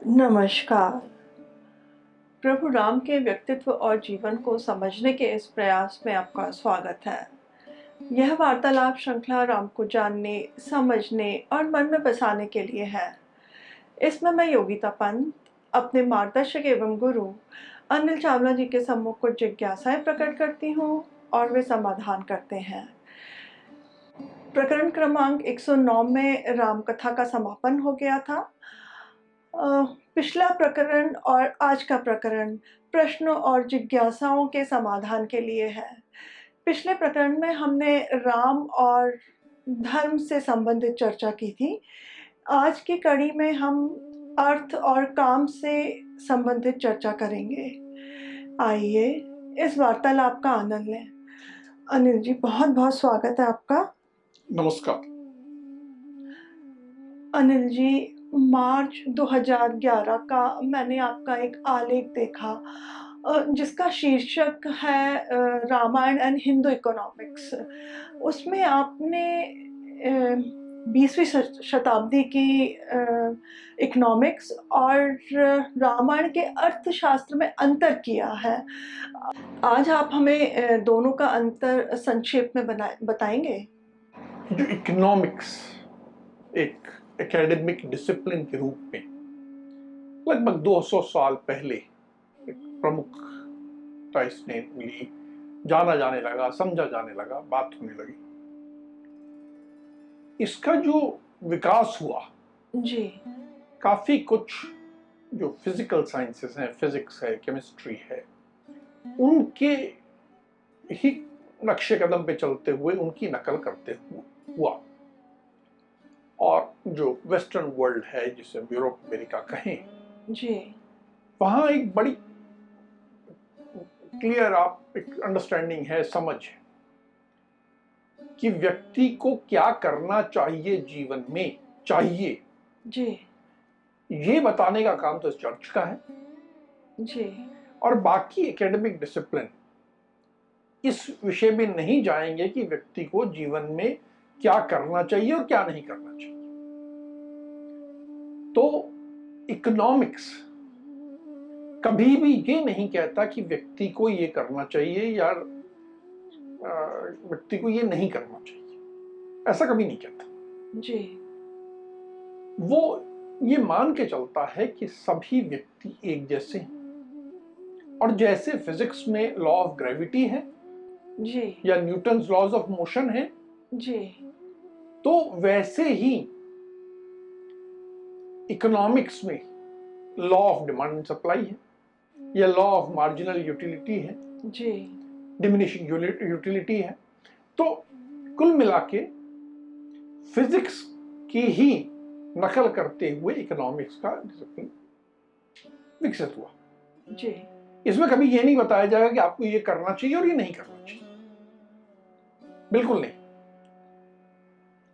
नमस्कार। प्रभु राम के व्यक्तित्व और जीवन को समझने के इस प्रयास में आपका स्वागत है। यह वार्तालाप श्रृंखला राम को जानने, समझने और मन में बसाने के लिए है। इसमें मैं योगिता पंत अपने मार्गदर्शक एवं गुरु अनिल चावला जी के सम्मुख कुछ जिज्ञासाएं प्रकट करती हूँ और वे समाधान करते हैं। प्रकरण क्रमांक 109 में राम कथा का समापन हो गया था। पिछला प्रकरण और आज का प्रकरण प्रश्नों और जिज्ञासाओं के समाधान के लिए है। पिछले प्रकरण में हमने राम और धर्म से संबंधित चर्चा की थी। आज की कड़ी में हम अर्थ और काम से संबंधित चर्चा करेंगे। आइए इस वार्तालाप का आनंद लें। अनिल जी, बहुत बहुत स्वागत है आपका। नमस्कार। अनिल जी, मार्च 2011 का मैंने आपका एक आलेख देखा जिसका शीर्षक है रामायण एंड हिंदू इकोनॉमिक्स। उसमें आपने 20वीं शताब्दी की इकोनॉमिक्स और रामायण के अर्थशास्त्र में अंतर किया है। आज आप हमें दोनों का अंतर संक्षेप में बताएंगे? जो इकोनॉमिक्स एक एकेडमिक डिसिप्लिन के रूप में लगभग 200 साल पहले एक प्रमुखता इसने मिली, जाना जाने लगा, समझा जाने लगा, बात होने लगी। इसका जो विकास हुआ जी, काफी कुछ जो फिजिकल साइंसेस हैं, फिजिक्स है, केमिस्ट्री है, उनके ही नक्शे कदम पे चलते हुए उनकी नकल करते हुआ। और जो वेस्टर्न वर्ल्ड है, जिसे यूरोप अमेरिका कहें, जी, वहां एक बड़ी क्लियर आप एक अंडरस्टैंडिंग है, समझ है कि व्यक्ति को क्या करना चाहिए जीवन में चाहिए, जी, ये बताने का काम तो चर्च का है। जी, और बाकी एकेडमिक डिसिप्लिन इस विषय में नहीं जाएंगे कि व्यक्ति को जीवन में क्या करना चाहिए और क्या नहीं करना चाहिए। तो इकोनॉमिक्स कभी भी ये नहीं कहता कि व्यक्ति को ये करना चाहिए या व्यक्ति को ये नहीं करना चाहिए, ऐसा कभी नहीं कहता। जी, वो ये मान के चलता है कि सभी व्यक्ति एक जैसे हैं, और जैसे फिजिक्स में लॉ ऑफ ग्रेविटी है जी, या न्यूटन्स लॉज ऑफ मोशन है, जी, तो वैसे ही इकोनॉमिक्स में law of demand and supply है या लॉ ऑफ मार्जिनल यूटिलिटी है, जी, डिमिनिशिंग यूटिलिटी है। तो कुल मिला के फिजिक्स की ही नकल करते हुए इकोनॉमिक्स का डिसिप्लिन विकसित हुआ। जी, इसमें कभी ये नहीं बताया जाएगा कि आपको ये करना चाहिए और ये नहीं करना चाहिए, बिल्कुल नहीं।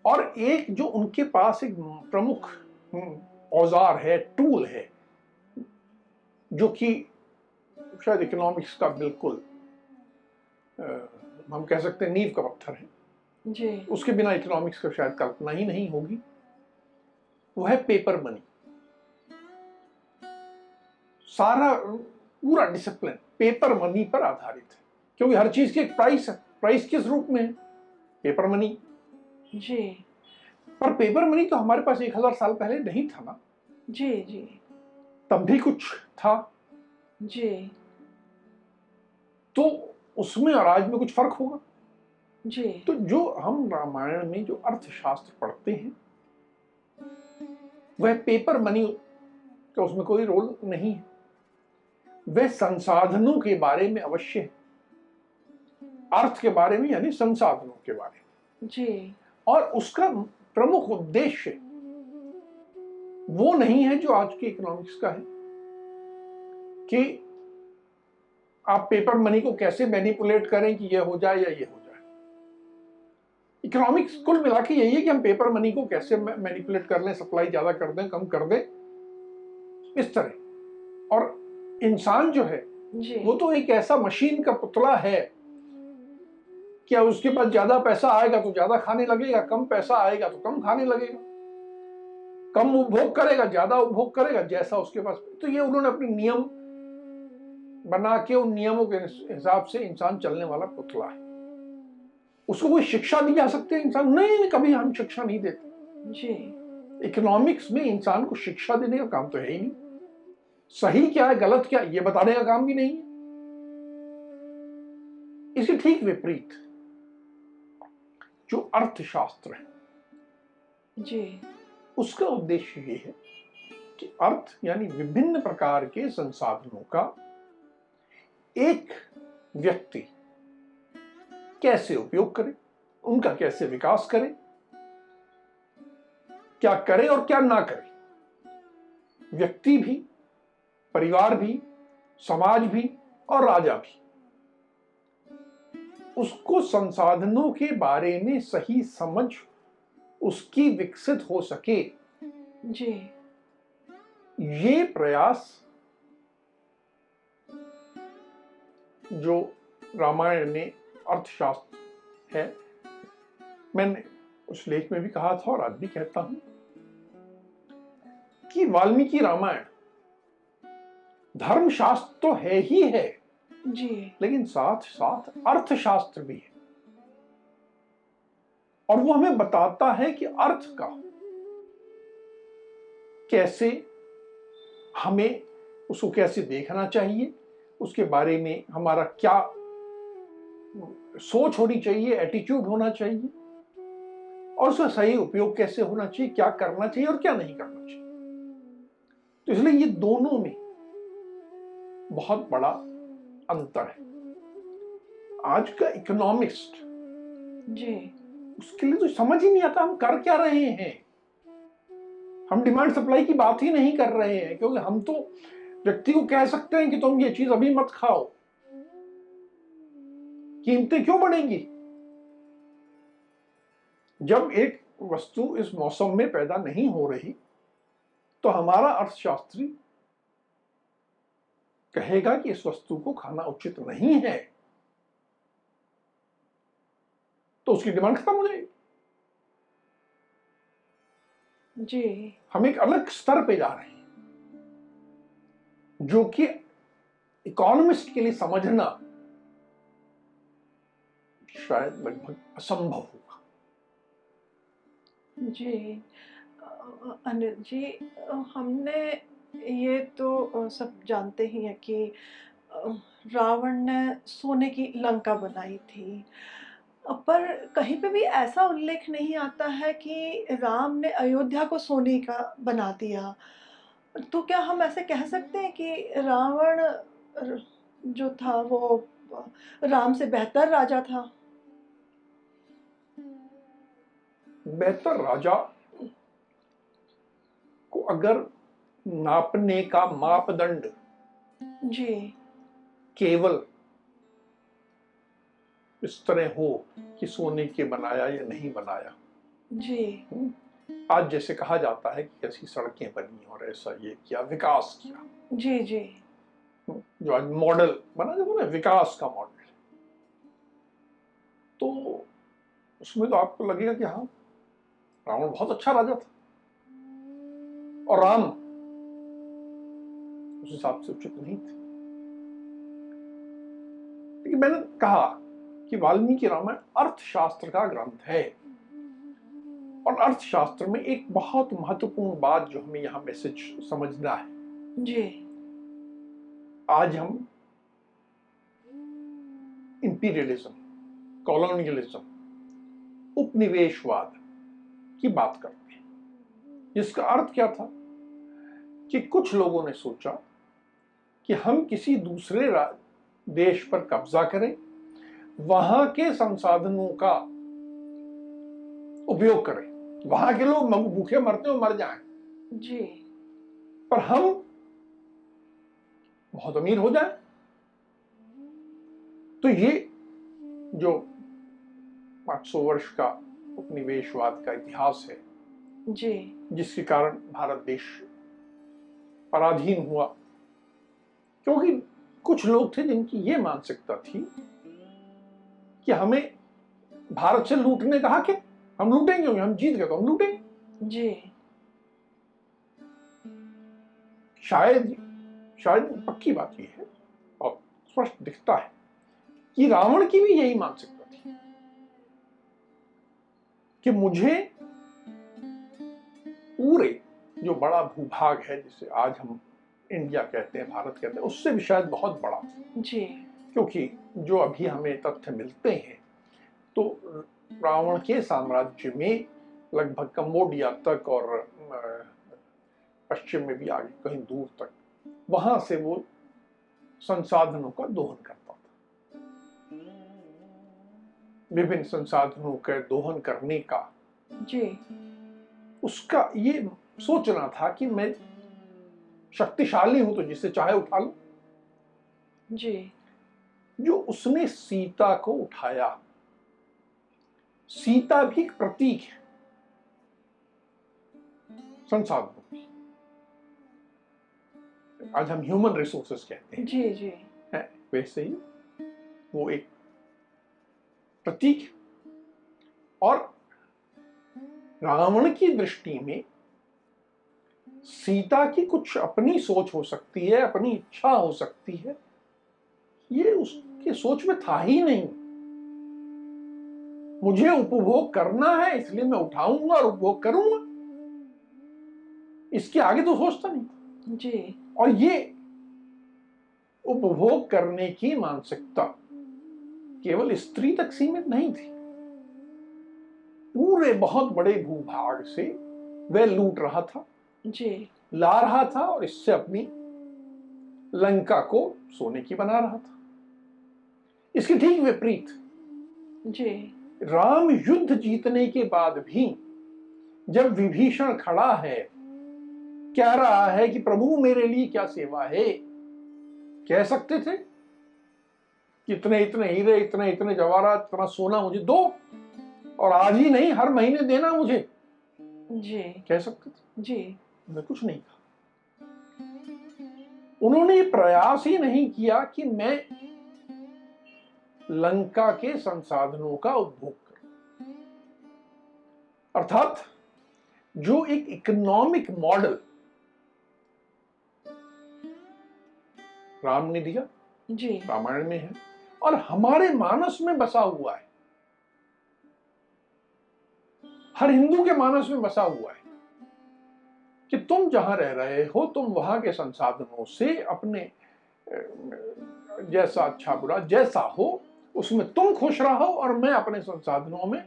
और एक जो उनके पास एक प्रमुख औजार है, टूल है, जो कि शायद इकोनॉमिक्स का बिल्कुल हम कह सकते हैं नींव का पत्थर है, जी, उसके बिना इकोनॉमिक्स का शायद कल्पना ही नहीं होगी, वो है पेपर मनी। सारा पूरा डिसिप्लिन पेपर मनी पर आधारित है, क्योंकि हर चीज की एक प्राइस है। प्राइस किस रूप में है? Paper money. जी, पर पेपर मनी तो हमारे पास 1000 साल पहले नहीं था ना, जी, जी, तब भी कुछ था। जी, तो उसमें और आज में कुछ फर्क होगा। जी, तो जो हम रामायण में जो अर्थशास्त्र पढ़ते हैं, वह पेपर मनी का उसमें कोई रोल नहीं है। वह संसाधनों के बारे में अवश्य है, अर्थ के बारे में यानी संसाधनों के बारे में। जी, और उसका प्रमुख उद्देश्य वो नहीं है जो आज की इकोनॉमिक्स का है कि आप पेपर मनी को कैसे मैनिपुलेट करें कि ये हो जाए या ये हो जाए। इकोनॉमिक्स कुल मिला के यही है कि हम पेपर मनी को कैसे मैनिपुलेट कर लें, सप्लाई ज्यादा कर दें, कम कर दें, इस तरह। और इंसान जो है जी, वो तो एक ऐसा मशीन का पुतला है, क्या उसके पास ज्यादा पैसा आएगा तो ज्यादा खाने लगेगा, कम पैसा आएगा तो कम खाने लगेगा। कम उपभोग करेगा, ज्यादा उपभोग करेगा, जैसा उसके पास। तो ये उन्होंने अपने नियम बना के उन नियमों के हिसाब से इंसान चलने वाला पुतला है। उसको कोई शिक्षा दी जा सकती है इंसान? नहीं, कभी हम शिक्षा नहीं देते जी। इकोनॉमिक्स में इंसान को शिक्षा देने का काम तो है ही नहीं। सही क्या है, गलत क्या है, ये बताने का काम भी नहीं है। इसके ठीक विपरीत जो अर्थशास्त्र है, जी। उसका उद्देश्य ये है कि अर्थ यानी विभिन्न प्रकार के संसाधनों का एक व्यक्ति कैसे उपयोग करे, उनका कैसे विकास करे, क्या करे और क्या ना करे। व्यक्ति भी, परिवार भी, समाज भी और राजा भी उसको संसाधनों के बारे में सही समझ उसकी विकसित हो सके, जी। ये प्रयास जो रामायण में अर्थशास्त्र है, मैंने उस लेख में भी कहा था और आज भी कहता हूं कि वाल्मीकि रामायण धर्मशास्त्र तो है ही है, जी। लेकिन साथ साथ अर्थशास्त्र भी है। और वो हमें बताता है कि अर्थ का कैसे, हमें उसको कैसे देखना चाहिए, उसके बारे में हमारा क्या सोच होनी चाहिए, एटीट्यूड होना चाहिए, और उसका सही उपयोग कैसे होना चाहिए, क्या करना चाहिए और क्या नहीं करना चाहिए। तो इसलिए ये दोनों में बहुत बड़ा अंतर है। आज का इकोनॉमिस्ट, जी। उसके लिए तो समझ ही नहीं आता हम कर क्या रहे हैं। हम डिमांड सप्लाई की बात ही नहीं कर रहे हैं, क्योंकि हम तो व्यक्ति को कह सकते हैं कि तुम ये चीज अभी मत खाओ, कीमतें क्यों बढ़ेंगी। जब एक वस्तु इस मौसम में पैदा नहीं हो रही तो हमारा अर्थशास्त्री कहेगा कि इस वस्तु को खाना उचित नहीं है, तो उसकी डिमांड खत्म हो जाएगी। जी। हम एक अलग स्तर पे जा रहे हैं, जो कि इकोनॉमिस्ट के लिए समझना शायद लगभग असंभव होगा। जी। अनिल जी, हमने ये तो सब जानते ही हैं कि अ, रावण ने सोने की लंका बनाई थी। पर कहीं पे भी ऐसा उल्लेख नहीं आता है कि राम ने अयोध्या को सोने का बना दिया। तो क्या हम ऐसे कह सकते हैं कि रावण जो था वो राम से बेहतर राजा था? बेहतर राजा को अगर नापने का मापदंड जी। केवल इस तरह हो कि सोने के बनाया या नहीं बनाया, जी। आज जैसे कहा जाता है कि ऐसी सड़कें बनी और ऐसा ये किया, विकास किया, जी। जी। जो आज मॉडल बना, जो ना विकास का मॉडल, तो उसमें तो आपको लगेगा कि हाँ, रावण बहुत अच्छा राजा था और राम उस हिसाब से उचित नहीं थे। लेकिन मैंने कहा कि वाल्मीकि रामायण अर्थशास्त्र का ग्रंथ है, और अर्थशास्त्र में एक बहुत महत्वपूर्ण बात जो हमें यहां मैसेज समझना है। जी। आज हम इंपीरियलिज्म, कॉलोनियलिज्म, उपनिवेशवाद की बात करते हैं, जिसका अर्थ क्या था कि कुछ लोगों ने सोचा कि हम किसी दूसरे देश पर कब्जा करें, वहां के संसाधनों का उपयोग करें, वहां के लोग भूखे मरते हो मर जाएं, जी। पर हम बहुत अमीर हो जाएं। तो ये जो 500 वर्ष का उपनिवेशवाद का इतिहास है, जी। जिसके कारण भारत देश पराधीन हुआ, क्योंकि कुछ लोग थे जिनकी ये मानसिकता थी कि हमें भारत से लूटने का हक है, हम लूटेंगे, हम जीत गए तो हम लूटेंगे। जी। शायद शायद पक्की बात यह है और स्पष्ट दिखता है कि रावण की भी यही मानसिकता थी कि मुझे पूरे जो बड़ा भूभाग है जिसे आज हम इंडिया कहते हैं, भारत कहते हैं, उससे भी शायद बहुत बड़ा जी। क्योंकि जो अभी हमें तथ्य मिलते हैं तो रावण के साम्राज्य में लगभग कंबोडिया तक और पश्चिम में भी आगे कहीं दूर तक वहां से वो संसाधनों का दोहन करता था। विभिन्न संसाधनों के दोहन करने का जी। उसका ये सोचना था कि मैं शक्तिशाली हूं तो जिसे चाहे उठा लो। जी। जो उसने सीता को उठाया, सीता भी एक प्रतीक है संसाधनों की। आज हम ह्यूमन रिसोर्सेस कहते हैं, जी जी है वैसे ही वो एक प्रतीक है। और रावण की दृष्टि में सीता की कुछ अपनी सोच हो सकती है, अपनी इच्छा हो सकती है, ये उसके सोच में था ही नहीं। मुझे उपभोग करना है इसलिए मैं उठाऊंगा और उपभोग करूंगा, इसके आगे तो सोचता नहीं जी। और ये उपभोग करने की मानसिकता केवल स्त्री तक सीमित नहीं थी। पूरे बहुत बड़े भूभाग से वह लूट रहा था, जी। ला रहा था और इससे अपनी लंका को सोने की बना रहा था। इसके ठीक विपरीत जी। राम युद्ध जीतने के बाद भी जब विभीषण खड़ा है, कह रहा है कि प्रभु मेरे लिए क्या सेवा है, कह सकते थे कि इतने इतने हीरे, इतने इतने जवाहरात, इतना सोना मुझे दो और आज ही नहीं हर महीने देना मुझे, जी कह सकते थे। जी। उन्होंने कुछ नहीं कहा। उन्होंने प्रयास ही नहीं किया कि मैं लंका के संसाधनों का उपभोग करूं। अर्थात जो एक इकोनॉमिक मॉडल राम ने दिया, जी। रामायण में है और हमारे मानस में बसा हुआ है, हर हिंदू के मानस में बसा हुआ है कि तुम जहां रह रहे हो तुम वहां के संसाधनों से अपने जैसा अच्छा बुरा जैसा हो उसमें तुम खुश रहो और मैं अपने संसाधनों में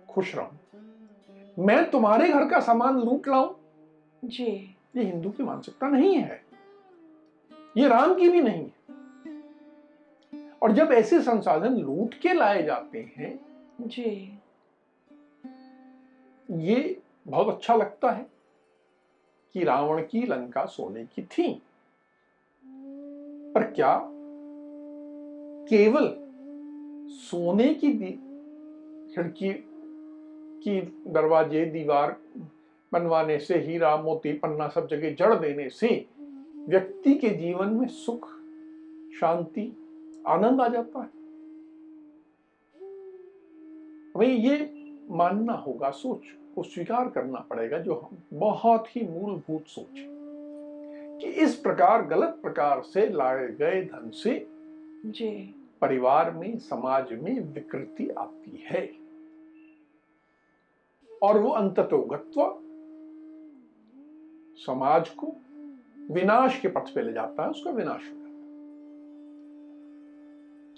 खुश रहूं। मैं तुम्हारे घर का सामान लूट लाऊं, जी। ये हिंदू की मानसिकता नहीं है, ये राम की भी नहीं है। और जब ऐसे संसाधन लूट के लाए जाते हैं जी। ये बहुत अच्छा लगता है कि रावण की लंका सोने की थी, पर क्या केवल सोने की खिड़की की दरवाजे दीवार बनवाने से, हीरा मोती पन्ना सब जगह जड़ देने से व्यक्ति के जीवन में सुख, शांति, आनंद आ जाता है? हमें ये मानना होगा, सोच को स्वीकार करना पड़ेगा जो हम बहुत ही मूलभूत सोच है कि इस प्रकार गलत प्रकार से लाए गए धन से जी। परिवार में, समाज में विकृति आती है और वो अंततोगत्वा समाज को विनाश के पथ पे ले जाता है, उसका विनाश हो जाता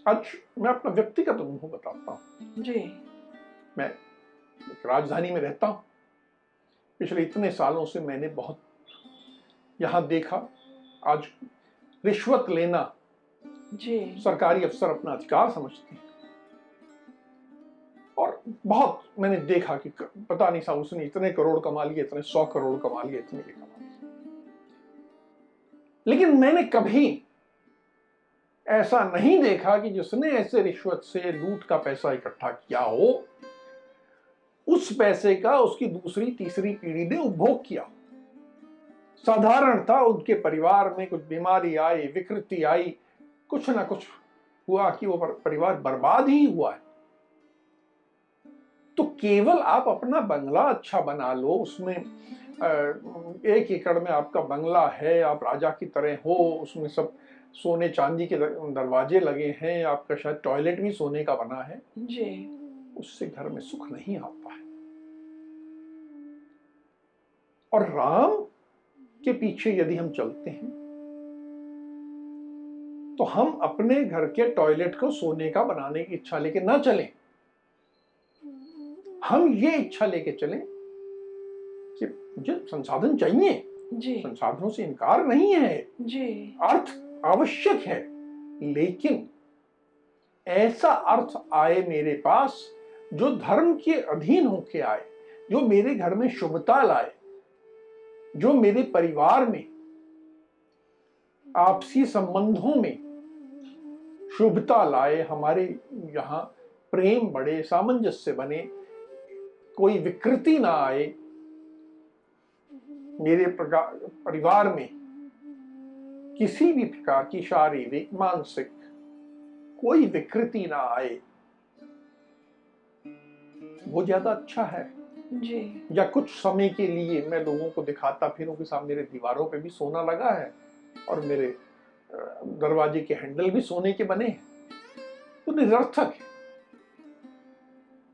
है। आज मैं अपना व्यक्तिगत अनुभव बताता हूं। जी। मैं एक राजधानी में रहता हूं, पिछले इतने सालों से मैंने बहुत यहां देखा। आज रिश्वत लेना जी। सरकारी अफसर अपना अधिकार समझते हैं और बहुत मैंने देखा कि पता नहीं साहब उसने इतने करोड़ कमा लिए, इतने 100 करोड़ कमा लिए, इतने ये कमा लिए। लेकिन मैंने कभी ऐसा नहीं देखा कि जिसने ऐसे रिश्वत से लूट का पैसा इकट्ठा किया हो उस पैसे का उसकी दूसरी तीसरी पीढ़ी ने उपभोग किया। साधारण था उनके परिवार में कुछ बीमारी आई, विकृति आई, कुछ ना कुछ हुआ कि वो परिवार बर्बाद ही हुआ है। तो केवल आप अपना बंगला अच्छा बना लो, उसमें 1 एकड़ में आपका बंगला है, आप राजा की तरह हो, उसमें सब सोने चांदी के दरवाजे लगे हैं, आपका शायद टॉयलेट भी सोने का बना है, जी। उससे घर में सुख नहीं आता है। और राम के पीछे यदि हम चलते हैं तो हम अपने घर के टॉयलेट को सोने का बनाने की इच्छा लेके ना चलें, हम ये इच्छा लेके चलें कि मुझे संसाधन चाहिए, जी। संसाधनों से इनकार नहीं है, जी। अर्थ आवश्यक है, लेकिन ऐसा अर्थ आए मेरे पास जो धर्म के अधीन होके आए, जो मेरे घर में शुभता लाए, जो मेरे परिवार में आपसी संबंधों में शुभता लाए, हमारे यहाँ प्रेम बढ़े, सामंजस्य बने, कोई विकृति ना आए, मेरे परिवार में किसी भी प्रकार की शारीरिक मानसिक कोई विकृति ना आए, वो ज्यादा अच्छा है। जी। या कुछ समय के लिए मैं लोगों को दिखाता फिरूं कि साहब मेरे दीवारों पे भी सोना लगा है और मेरे दरवाजे के हैंडल भी सोने के बने हैं, तो निरर्थक है।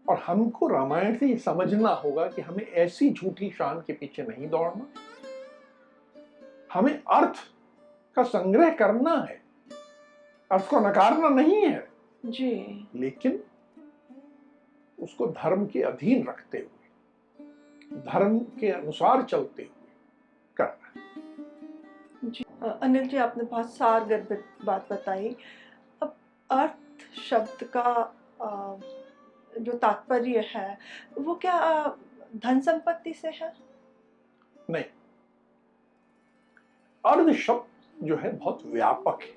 और हमको रामायण से ये समझना होगा कि हमें ऐसी झूठी शान के पीछे नहीं दौड़ना, हमें अर्थ का संग्रह करना है, अर्थ को नकारना नहीं है जी। लेकिन उसको धर्म के अधीन रखते हुए, धर्म के अनुसार चलते हुए करना। जी। अनिल जी, आपने बहुत सारगर्भित बात बताई। अब अर्थ शब्द का जो तात्पर्य है वो क्या धन संपत्ति से है? नहीं, अर्थ शब्द जो है बहुत व्यापक है।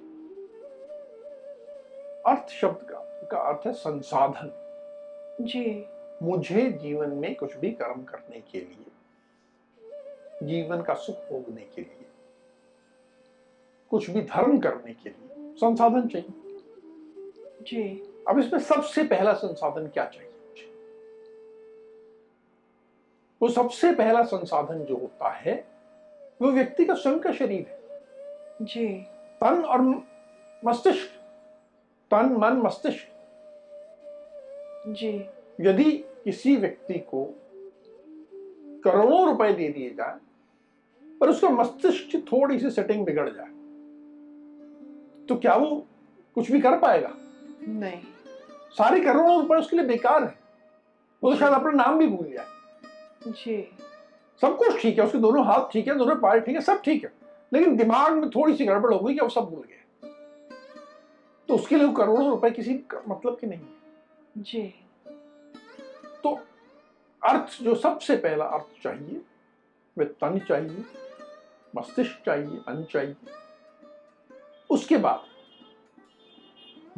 अर्थ शब्द का अर्थ है संसाधन। जी। मुझे जीवन में कुछ भी कर्म करने के लिए, जीवन का सुख भोगने के लिए, कुछ भी धर्म करने के लिए संसाधन चाहिए। जी। अब इसमें सबसे पहला संसाधन क्या चाहिए मुझे? वो सबसे पहला संसाधन जो होता है वो व्यक्ति का स्वयं का शरीर है। जी। तन और मस्तिष्क, तन मन मस्तिष्क। जी। यदि किसी व्यक्ति को करोड़ों रुपए दे दिए जाए पर उसका मस्तिष्क की थोड़ी सी सेटिंग बिगड़ जाए तो क्या वो कुछ भी कर पाएगा? नहीं। सारे करोड़ों रुपए उसके लिए बेकार है, वो तो शायद अपना नाम भी भूल जाए। जी। सब कुछ ठीक है, उसके दोनों हाथ ठीक है, दोनों पैर ठीक है, सब ठीक है, लेकिन दिमाग में थोड़ी सी गड़बड़ हो गई कि वो सब भूल गए, तो उसके लिए करोड़ों रुपए किसी मतलब के नहीं है। जी। तो अर्थ जो सबसे पहला अर्थ चाहिए वे तन चाहिए, मस्तिष्क चाहिए, मन चाहिए। उसके बाद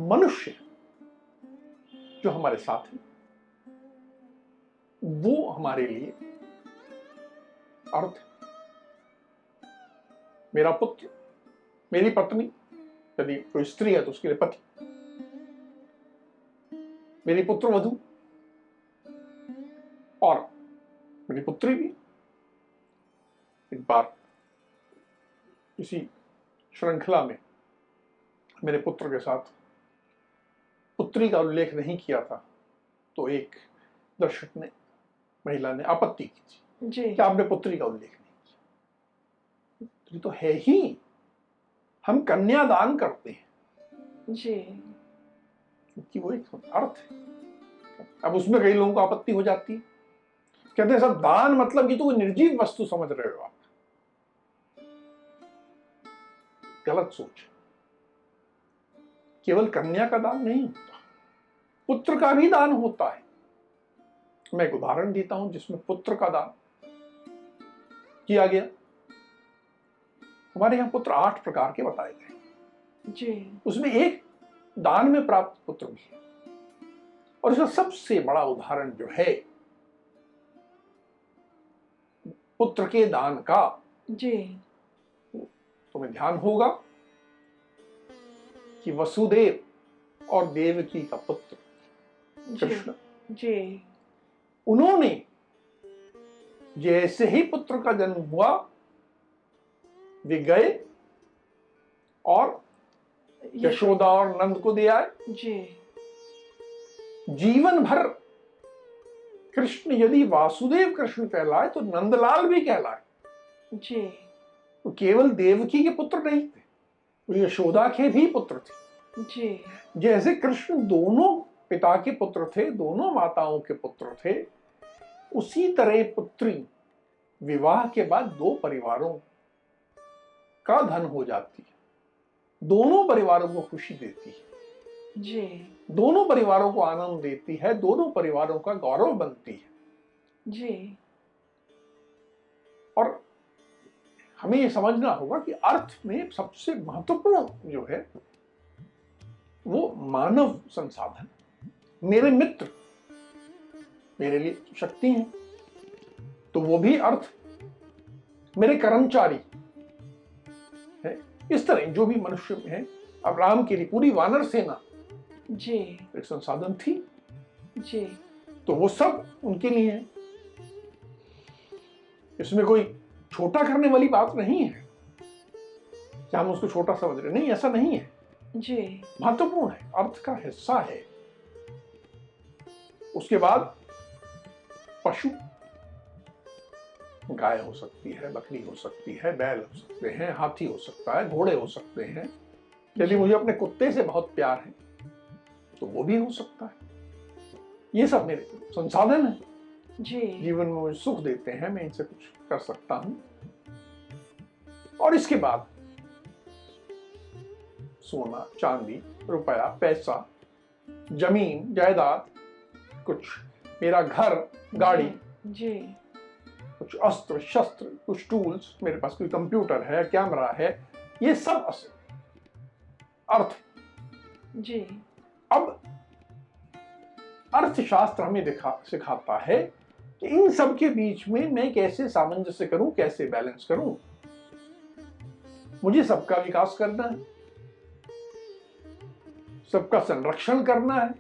मनुष्य जो हमारे साथ है वो हमारे लिए अर्थ है। मेरा पुत्र, मेरी पत्नी, यदि कोई स्त्री है तो उसके लिए पति, मेरी पुत्र वधू और मेरी पुत्री भी। एक बार किसी श्रृंखला में मेरे पुत्र के साथ पुत्री का उल्लेख नहीं किया था तो एक दर्शक ने, महिला ने आपत्ति की थी जी। कि आपने पुत्री का उल्लेख नहीं किया। पुत्री तो है ही, हम कन्यादान करते हैं जी। क्योंकि वो एक अर्थ है। अब उसमें कई लोगों को आपत्ति हो जाती है, कहते हैं सब दान मतलब कि तो निर्जीव वस्तु समझ रहे हो आप। गलत सोच। केवल कन्या का दान नहीं होता, पुत्र का भी दान होता है। मैं एक उदाहरण देता हूं जिसमें पुत्र का दान किया गया। हमारे यहां पुत्र 8 प्रकार के बताए गए जी। उसमें एक दान में प्राप्त पुत्र भी है और इसका सबसे बड़ा उदाहरण जो है पुत्र के दान का, जी। तुम्हें ध्यान होगा कि वसुदेव और देवकी का पुत्र कृष्ण, जी। उन्होंने जैसे ही पुत्र का जन्म हुआ वे गए और यशोदा और नंद को दे आए। जी जीवन भर कृष्ण यदि वासुदेव कृष्ण कहलाए तो नंदलाल भी कहलाए। जी तो केवल देवकी के पुत्र नहीं थे, तो यशोदा के भी पुत्र थे। जी जैसे कृष्ण दोनों पिता के पुत्र थे, दोनों माताओं के पुत्र थे, उसी तरह पुत्री विवाह के बाद दो परिवारों का धन हो जाती है, दोनों परिवारों को खुशी देती है, जी दोनों परिवारों को आनंद देती है, दोनों परिवारों का गौरव बनती है। जी और हमें ये समझना होगा कि अर्थ में सबसे महत्वपूर्ण जो है वो मानव संसाधन। मेरे मित्र मेरे लिए शक्ति है, तो वो भी अर्थ। मेरे कर्मचारी है, इस तरह जो भी मनुष्य है, अब्राहम के लिए पूरी वानर सेना जी एक संसाधन थी, जी तो वो सब उनके लिए है। इसमें कोई छोटा करने वाली बात नहीं है कि हम उसको छोटा समझ रहे, नहीं, ऐसा नहीं है। जी महत्वपूर्ण है, अर्थ का हिस्सा है। उसके बाद पशु, गाय हो सकती है, बकरी हो सकती है, बैल हो सकते हैं, हाथी हो सकता है, घोड़े हो सकते हैं। यदि मुझे अपने कुत्ते से बहुत प्यार है तो वो भी हो सकता है। ये सब मेरे संसाधन है, जी जीवन में मुझे सुख देते हैं, मैं इनसे कुछ कर सकता हूं। और इसके बाद सोना, चांदी, रुपया, पैसा, जमीन, जायदाद, कुछ मेरा घर, गाड़ी, जी कुछ अस्त्र शस्त्र, कुछ टूल्स, मेरे पास कोई कंप्यूटर है, कैमरा है, ये सब अर्थ। जी अब अर्थशास्त्र हमें सिखाता है कि इन सब के बीच में मैं कैसे सामंजस्य करूं, कैसे बैलेंस करूं। मुझे सबका विकास करना है, सबका संरक्षण करना है,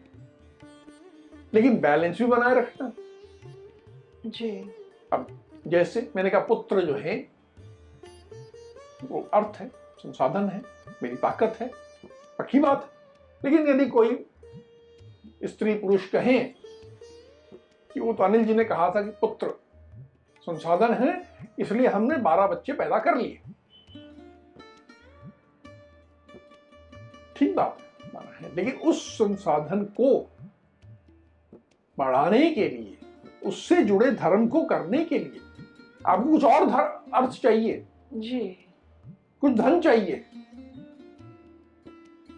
लेकिन बैलेंस भी बनाए रखना है। जी अब जैसे मैंने कहा, पुत्र जो है वो अर्थ है, संसाधन है, मेरी ताकत है, पक्की बात है। लेकिन यदि कोई स्त्री पुरुष कहें कि वो तो अनिल जी ने कहा था कि पुत्र संसाधन है, इसलिए हमने 12 बच्चे पैदा कर लिए, ठीक बात है, लेकिन उस संसाधन को बढ़ाने के लिए, उससे जुड़े धर्म को करने के लिए आपको कुछ और अर्थ चाहिए, जी कुछ धन चाहिए।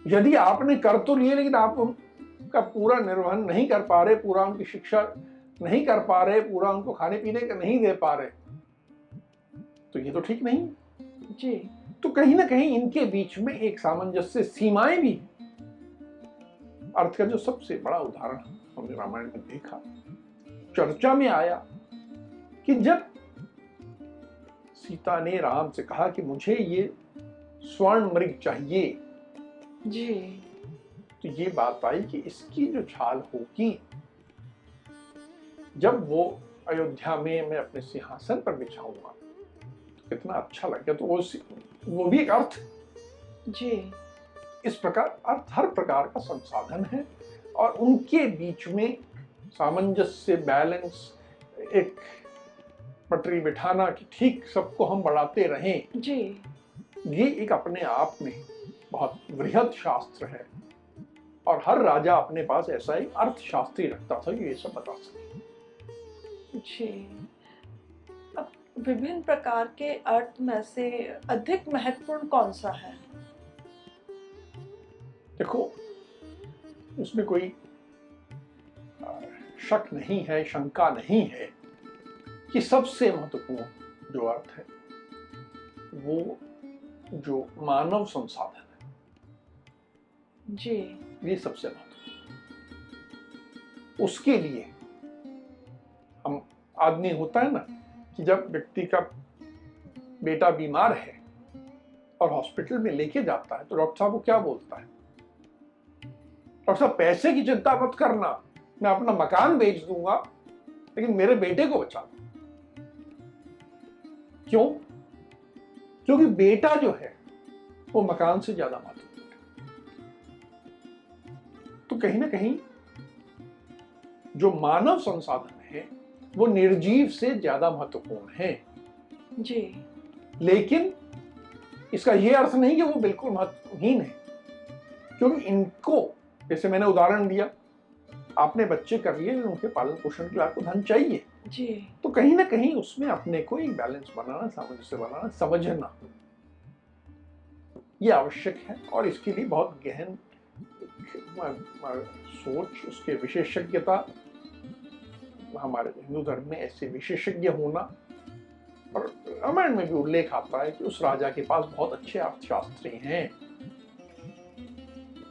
यदि आपने कर तो लिए, लेकिन आप उनका पूरा निर्वहन नहीं कर पा रहे, पूरा उनकी शिक्षा नहीं कर पा रहे, पूरा उनको खाने पीने का नहीं दे पा रहे, तो ये तो ठीक नहीं। जी तो कहीं ना कहीं इनके बीच में एक सामंजस्य, सीमाएं भी हैं। अर्थ का जो सबसे बड़ा उदाहरण हमने रामायण में देखा, चर्चा में आया कि जब सीता ने राम से कहा कि मुझे ये स्वर्ण मृग चाहिए, जी तो ये बात आई कि इसकी जो छाल होगी, जब वो अयोध्या में मैं अपने सिंहासन पर बिछाऊंगा तो कितना अच्छा लगेगा। तो वो भी एक अर्थ। जी इस प्रकार अर्थ हर प्रकार का संसाधन है, और उनके बीच में सामंजस्य, बैलेंस, एक पटरी बिठाना कि ठीक सबको हम बढ़ाते रहें, जी ये एक अपने आप में बहुत वृहद शास्त्र है। और हर राजा अपने पास ऐसा ही अर्थशास्त्री रखता था, ये सब बता सके। जी अब विभिन्न प्रकार के अर्थ में से अधिक महत्वपूर्ण कौन सा है? देखो, इसमें कोई शक नहीं है, शंका नहीं है कि सबसे महत्वपूर्ण जो अर्थ है वो जो मानव संसाधन है, जी ये सबसे महत्वपूर्ण। उसके लिए हम आदमी होता है ना कि जब व्यक्ति का बेटा बीमार है और हॉस्पिटल में लेके जाता है तो डॉक्टर साहब को क्या बोलता है? डॉक्टर साहब, पैसे की चिंता मत करना, मैं अपना मकान बेच दूंगा, लेकिन मेरे बेटे को बचा दो। क्यों? क्योंकि बेटा जो है वो मकान से ज्यादा महत्वपूर्ण है। तो कहीं ना कहीं जो मानव संसाधन है वो निर्जीव से ज्यादा महत्वपूर्ण है। जी। लेकिन इसका यह अर्थ नहीं कि वो बिल्कुल महत्वहीन है, क्योंकि इनको, जैसे मैंने उदाहरण दिया, आपने बच्चे कर लिए, उनके पालन पोषण के लिए आपको धन चाहिए। जी। तो कहीं ना कहीं उसमें अपने को एक बैलेंस बनाना, सामंजस्य बनाना, समझना ये आवश्यक है। और इसके लिए बहुत गहन सोच, उसके विशेषज्ञता, हमारे हिंदू धर्म में ऐसे विशेषज्ञ होना, और रामायण में भी उल्लेख आता है कि उस राजा के पास बहुत अच्छे अर्थशास्त्री हैं।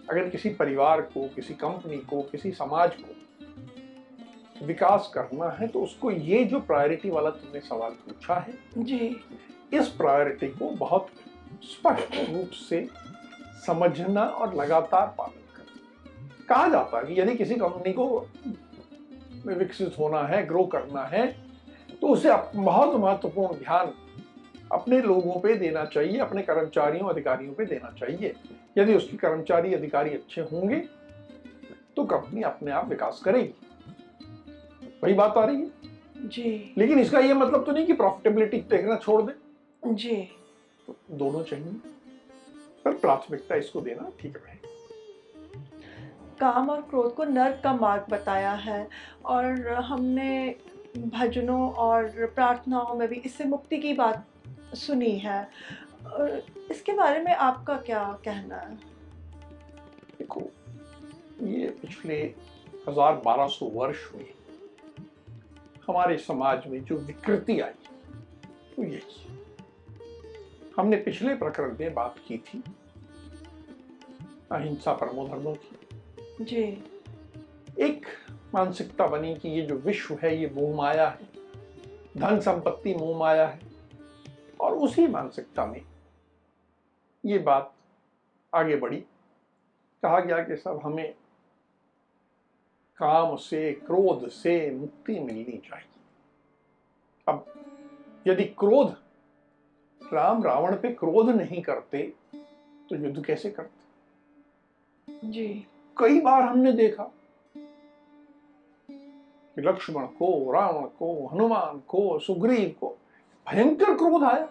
अगर किसी परिवार को, किसी कंपनी को, किसी समाज को विकास करना है तो उसको ये जो प्रायोरिटी वाला तुमने सवाल पूछा है, जी। इस प्रायोरिटी को बहुत स्पष्ट रूप से समझना और लगातार पालन करना। कहा जाता है कि यदि किसी कंपनी को विकसित होना है, ग्रो करना है, तो उसे बहुत महत्वपूर्ण ध्यान अपने लोगों पे देना चाहिए, अपने कर्मचारियों, अधिकारियों पे देना चाहिए। यदि उसके कर्मचारी, अधिकारी अच्छे होंगे तो कंपनी अपने आप विकास करेगी। वही बात आ रही है। जी। लेकिन इसका यह मतलब तो नहीं कि प्रॉफिटेबिलिटी देखना छोड़ दे। जी। तो दोनों चाहिए, पर प्राथमिकता इसको देना ठीक रहे। काम और क्रोध को नर्क का मार्ग बताया है, और हमने भजनों और प्रार्थनाओं में भी इससे मुक्ति की बात सुनी है। इसके बारे में आपका क्या कहना है? देखो, ये पिछले 1200 वर्ष में हमारे समाज में जो विकृति आई तो यही। हमने पिछले प्रकरण में बात की थी अहिंसा परमो धर्मो की। जी। एक मानसिकता बनी कि ये जो विश्व है ये मोह माया है, धन संपत्ति मोह माया है, और उसी मानसिकता में ये बात आगे बढ़ी। कहा गया कि सब हमें काम से, क्रोध से मुक्ति मिलनी चाहिए। अब यदि क्रोध, राम रावण पे क्रोध नहीं करते तो युद्ध कैसे करते? जी। कई बार हमने देखा कि लक्ष्मण को, रावण को, हनुमान को, सुग्रीव को भयंकर क्रोध आया,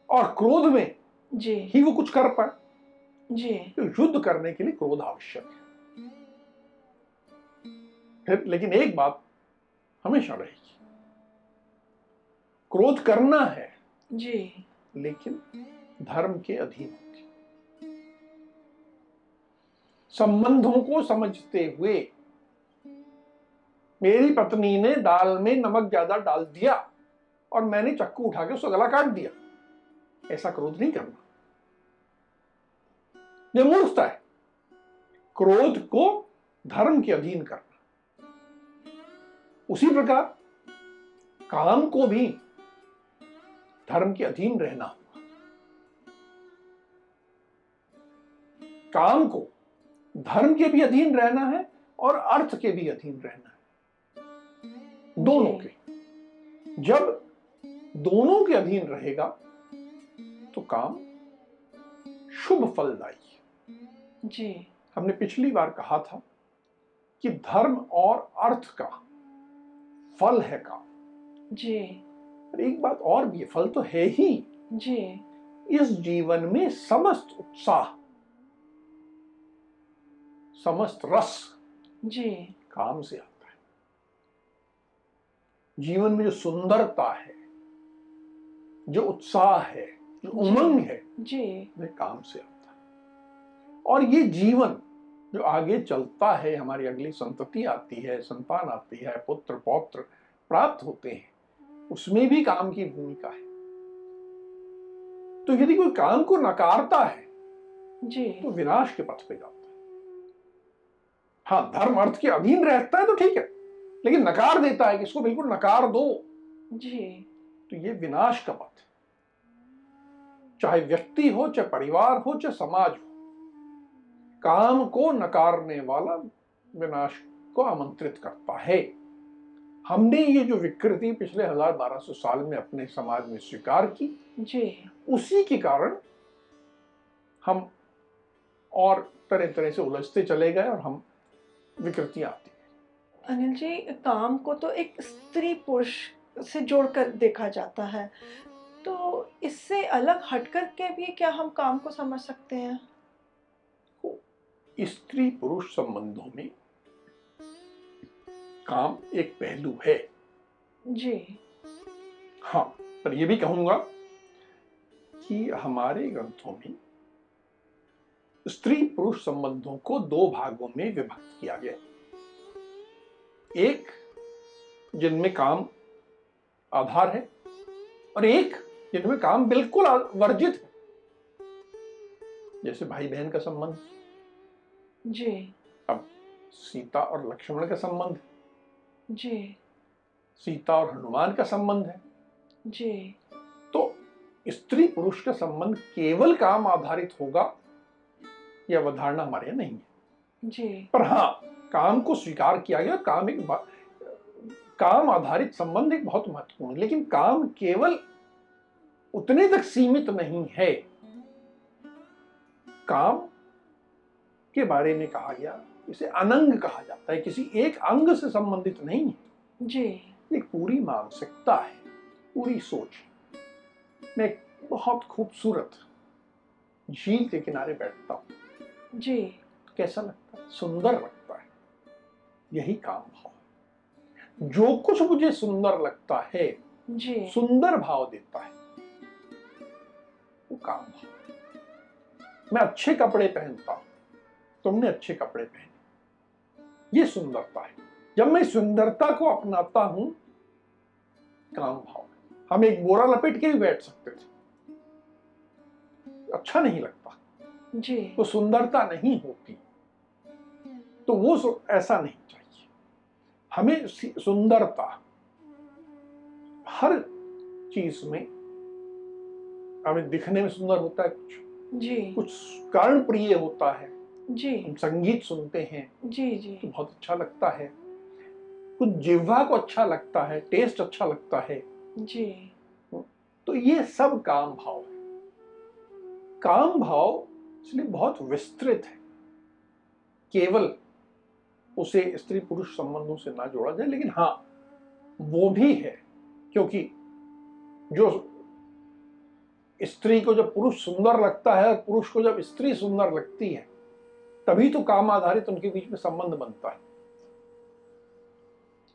और क्रोध में जी। ही वो कुछ कर पाए। जी। तो युद्ध करने के लिए क्रोध आवश्यक है। फिर लेकिन एक बात हमेशा रहेगी, क्रोध करना है जी। लेकिन धर्म के अधीन होके, संबंधों को समझते हुए। मेरी पत्नी ने दाल में नमक ज्यादा डाल दिया और मैंने चक्कू उठा के उसका गला काट दिया, ऐसा क्रोध नहीं करना, यह मूर्खता है। क्रोध को धर्म के अधीन करना। उसी प्रकार काम को भी धर्म के अधीन रहना होगा। काम को धर्म के भी अधीन रहना है और अर्थ के भी अधीन रहना है, दोनों के। जब दोनों के अधीन रहेगा तो काम शुभ फलदायी। जी। हमने पिछली बार कहा था कि धर्म और अर्थ का फल है काम। जी। पर एक बात और भी है, फल तो है ही। जी। इस जीवन में समस्त उत्साह, समस्त रस जी। काम से आता है। जीवन में जो सुंदरता है, जो उत्साह है, जो उमंग है, जी। वह काम से आता है। और ये जीवन जो आगे चलता है, हमारी अगली संतति आती है, संतान आती है, पुत्र पौत्र प्राप्त होते हैं, उसमें भी काम की भूमिका है। तो यदि कोई काम को नकारता है जी। तो विनाश के पथ पे जाता है। हाँ, धर्म अर्थ के अधीन रहता है तो ठीक है, लेकिन नकार देता है कि इसको बिल्कुल नकार दो, जी। तो ये विनाश का पथ है। चाहे व्यक्ति हो, चाहे परिवार हो, चाहे समाज हो, काम को नकारने वाला विनाश को आमंत्रित करता है। हमने ये जो विकृति पिछले 1000-1200 साल में अपने समाज में स्वीकार की, जी, उसी के कारण हम और तरह तरह से उलझते चले गए और हम विकृतियां आती गई। अनिल जी, काम को तो एक स्त्री पुरुष से जोड़कर देखा जाता है, तो इससे अलग हटकर के भी क्या हम काम को समझ सकते हैं? तो स्त्री पुरुष संबंधों में काम एक पहलू है। जी, हाँ, पर यह भी कहूंगा कि हमारे ग्रंथों में स्त्री पुरुष संबंधों को दो भागों में विभक्त किया गया। एक जिनमें काम आधार है और एक जिनमें काम बिल्कुल वर्जित है, जैसे भाई बहन का संबंध। जी, अब सीता और लक्ष्मण का संबंध, जी, सीता और हनुमान का संबंध है। जी, तो स्त्री पुरुष का संबंध केवल काम आधारित होगा, यह अवधारणा हमारे यहाँ नहीं है। जी, पर हाँ, काम को स्वीकार किया गया। काम आधारित संबंध एक बहुत महत्वपूर्ण है, लेकिन काम केवल उतने तक सीमित नहीं है। काम के बारे में कहा गया, इसे अनंग कहा जाता है, किसी एक अंग से संबंधित नहीं है। जी, एक पूरी मानसिकता है, पूरी सोच है। मैं एक बहुत खूबसूरत झील के किनारे बैठता हूं, जी, कैसा लगता है? सुंदर लगता है। यही काम भाव है। जो कुछ मुझे सुंदर लगता है, जी, सुंदर भाव देता है, वो काम भाव है। मैं अच्छे कपड़े पहनता हूं, तुमने अच्छे कपड़े पहने, ये सुंदरता है। जब मैं सुंदरता को अपनाता हूं, काम भाव है। हम एक बोरा लपेट के भी बैठ सकते थे, अच्छा नहीं लगता, जी, वो सुंदरता नहीं होती। तो वो ऐसा नहीं चाहिए। हमें सुंदरता हर चीज में, हमें दिखने में सुंदर होता है, जी, कुछ कारण प्रिय होता है। जी, हम संगीत सुनते हैं जी, जी, तो बहुत अच्छा लगता है, कुछ जिह्वा को अच्छा लगता है, टेस्ट अच्छा लगता है। जी, तो ये सब काम भाव है। काम भाव इसलिए बहुत विस्तृत है, केवल उसे स्त्री पुरुष संबंधों से ना जोड़ा जाए, लेकिन हाँ, वो भी है। क्योंकि जो स्त्री को जब पुरुष सुंदर लगता है और पुरुष को जब स्त्री सुंदर लगती है, तभी तो काम आधारित उनके बीच में संबंध बनता है।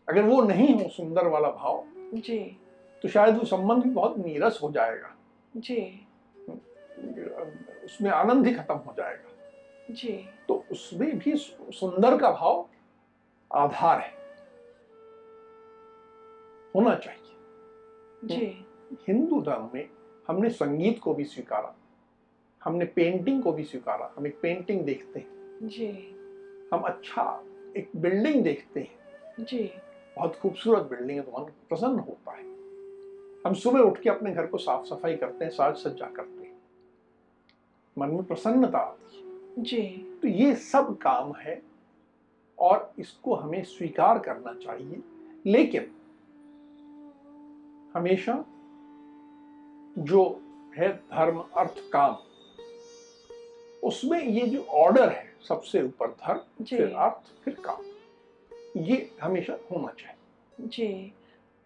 अगर वो नहीं हो सुंदर वाला भाव, जी, तो शायद वो संबंध भी बहुत नीरस हो जाएगा, जी, उसमें आनंद ही खत्म हो जाएगा। जी, तो उसमें भी सुंदर का भाव आधार है, होना चाहिए। जी, हिंदू धर्म में हमने संगीत को भी स्वीकारा, हमने पेंटिंग को भी स्वीकारा। हम एक पेंटिंग देखते हैं, जी, हम अच्छा एक बिल्डिंग देखते हैं, जी, बहुत खूबसूरत बिल्डिंग है, तो मन प्रसन्न होता है। हम सुबह उठ के अपने घर को साफ सफाई करते हैं, साज सज्जा करते हैं, मन में प्रसन्नता आती है। जी, तो ये सब काम है और इसको हमें स्वीकार करना चाहिए। लेकिन हमेशा जो है धर्म अर्थ काम, उसमें ये जो ऑर्डर है, सबसे ऊपर धर्म, जी, फिर अर्थ, फिर काम, ये हमेशा होना चाहिए। जी।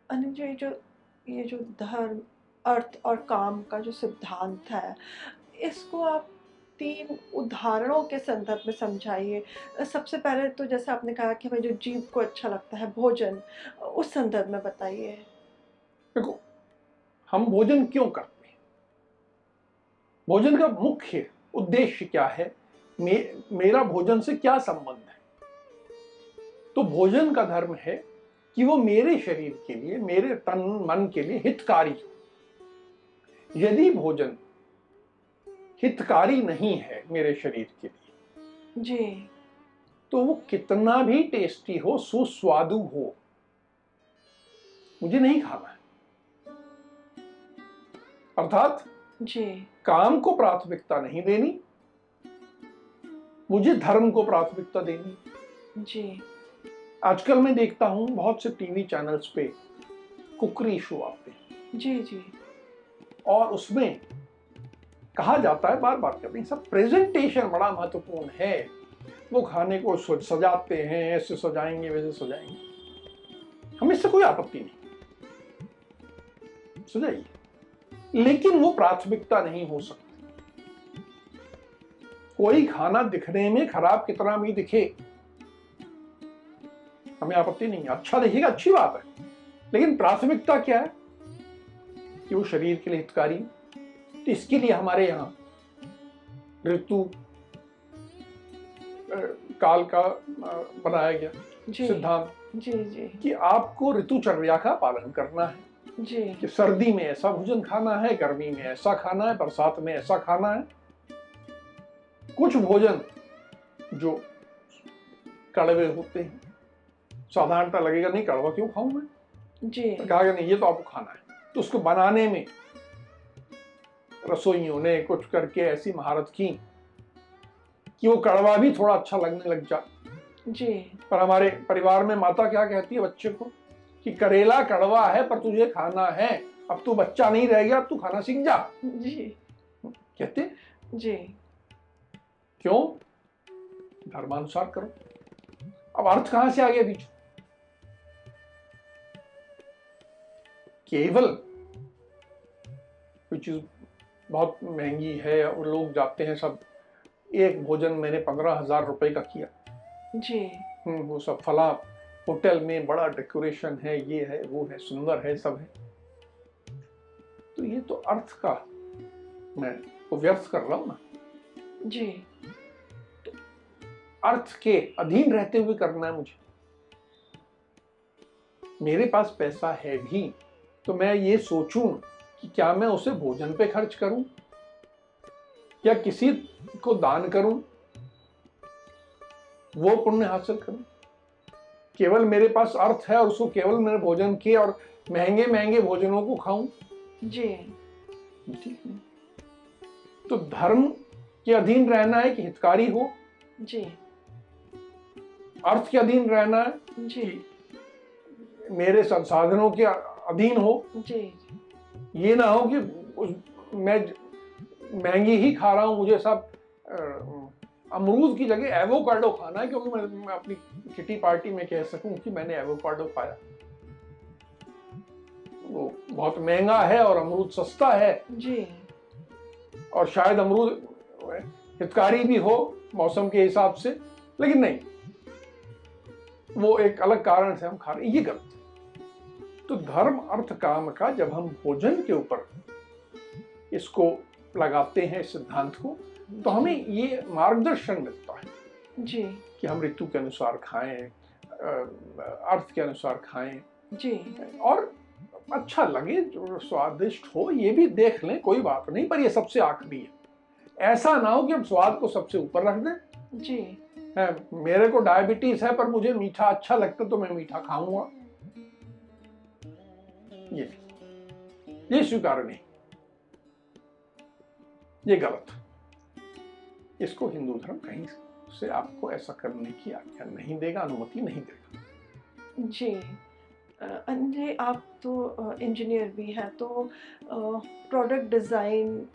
अनिल जी, ये जो धर्म, अर्थ और काम का जो सिद्धांत है, इसको आप 3 उदाहरणों के संदर्भ में समझाइए। सबसे पहले तो जैसे आपने कहा कि हमें जो जीभ को अच्छा लगता है भोजन, उस संदर्भ में बताइए। देखो, हम भोजन क्यों करते हैं? भोजन का मुख्य उद्देश्य क्या है? मेरा भोजन से क्या संबंध है? तो भोजन का धर्म है कि वो मेरे शरीर के लिए, मेरे तन मन के लिए हितकारी हो। यदि भोजन हितकारी नहीं है मेरे शरीर के लिए, जी, तो वो कितना भी टेस्टी हो, सुस्वादु हो, मुझे नहीं खाना है। अर्थात जी, काम को प्राथमिकता नहीं देनी, मुझे धर्म को प्राथमिकता देनी। जी, आजकल मैं देखता हूँ बहुत से टीवी चैनल्स पे कुकरी शो आते हैं जी जी और उसमें कहा जाता है बार बार कहते हैं सब प्रेजेंटेशन बड़ा महत्वपूर्ण है, वो खाने को सजाते हैं, ऐसे सजाएंगे वैसे सजाएंगे। हमें इससे कोई आपत्ति नहीं, सजाइए, लेकिन वो प्राथमिकता नहीं हो सकती। कोई खाना दिखने में खराब कितना भी दिखे, हमें आपत्ति नहीं है, अच्छा दिखेगा अच्छी बात है, लेकिन प्राथमिकता क्या है कि वो शरीर के लिए हितकारी। तो इसके लिए हमारे यहाँ ऋतु काल का बनाया गया सिद्धांत जी जी कि आपको ऋतुचर्या का पालन करना है जी कि सर्दी में ऐसा भोजन खाना है, गर्मी में ऐसा खाना है, बरसात में ऐसा खाना है। कुछ भोजन जो कड़वे होते हैं, साधारणतः लगेगा नहीं कड़वा क्यों खाऊं मैं, जी तो कहा नहीं ये तो आपको खाना है, तो उसको बनाने में रसोइयों ने कुछ करके ऐसी महारत की कि वो कड़वा भी थोड़ा अच्छा लगने लग जाए। जी पर हमारे परिवार में माता क्या कहती है बच्चे को कि करेला कड़वा है पर तुझे खाना है, अब तू बच्चा नहीं रह गया, अब तू खाना सीख जा। जी कहते जी क्यों, धर्मानुसार करो। अब अर्थ कहां से आ गया बीच, केवल कोई चीज बहुत महंगी है और लोग जाते हैं सब, एक भोजन मैंने 15,000 रुपए का किया, जी वो सब फला होटल में बड़ा डेकोरेशन है, ये है वो है, सुंदर है, सब है, तो ये तो अर्थ का मैं वो व्यर्थ कर रहा हूं ना। जी तो अर्थ के अधीन रहते हुए करना है मुझे। मेरे पास पैसा है भी तो मैं ये सोचूं कि क्या मैं उसे भोजन पे खर्च करूं या किसी को दान करूं, वो पुण्य हासिल करूं। केवल मेरे पास अर्थ है और उसको केवल मेरे भोजन के और महंगे महंगे भोजनों को खाऊं, जी ठीक नहीं। तो धर्म के अधीन रहना है कि हितकारी हो, जी अर्थ के अधीन रहना है जी कि मेरे संसाधनों के अधीन हो। जी ये ना हो कि मैं महंगी ही खा रहा हूं, मुझे सब अमरूद की जगह एवोकाडो खाना है क्योंकि मैं अपनी किटी पार्टी में कह सकूं कि मैंने एवोकाडो खाया, वो बहुत महंगा है और अमरूद सस्ता है जी और शायद अमरूद हितकारी भी हो मौसम के हिसाब से, लेकिन नहीं, वो एक अलग कारण से हम खा रहे हैं, ये गलत है। तो धर्म अर्थ काम का जब हम भोजन के ऊपर इसको लगाते हैं इस सिद्धांत को, तो हमें ये मार्गदर्शन मिलता है जी कि हम ऋतु के अनुसार खाएं, अर्थ के अनुसार खाएं, जी और अच्छा लगे, जो स्वादिष्ट हो ये भी देख लें, कोई बात नहीं, पर ये सबसे आखिरी है। ऐसा ना हो कि हम स्वाद को सबसे ऊपर रख दें। जी है, मेरे को डायबिटीज है पर मुझे मीठा अच्छा लगता तो मैं मीठा खाऊंगा, ये स्वीकार नहीं, ये गलत। इसको हिंदू धर्म कहीं से आपको ऐसा करने की आज्ञा नहीं देगा, अनुमति नहीं देगा। जी अंजय, आप तो इंजीनियर भी हैं, तो प्रोडक्ट डिज़ाइन